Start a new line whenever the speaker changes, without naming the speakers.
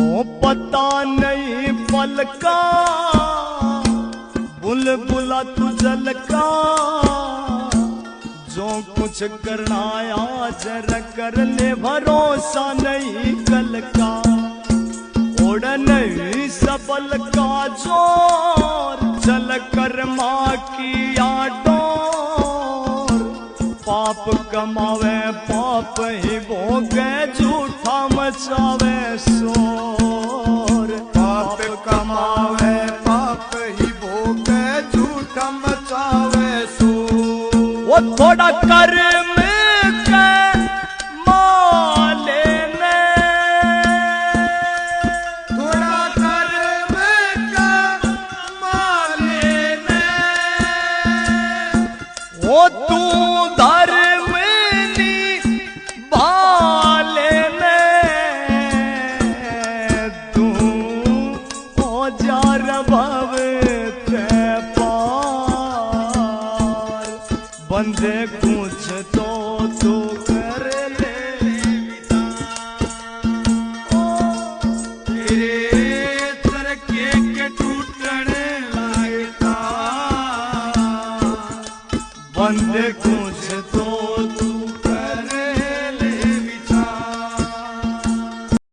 ओ पता नहीं पल का बुलबुला तू जल का, जो कुछ करना आज कर ले भरोसा नहीं कल का। उड़ नहीं सबल का जोर, चल कर माँ की डोर। पाप कमावे पाप ही भोगे, झूठा मचावे शोर।
पाप कमावे पाप ही भोगे, झूठा मचावे शोर।
वो थोड़ा कर्म के माले ने,
थोड़ा कर्म का माले ने।
वो तू धर्म भाले ने, तू हो जार भव ते पार। बंदे कुछ तो तू कर ले
तेरे तरके के टूटने लायका।
बंदे कुछ तो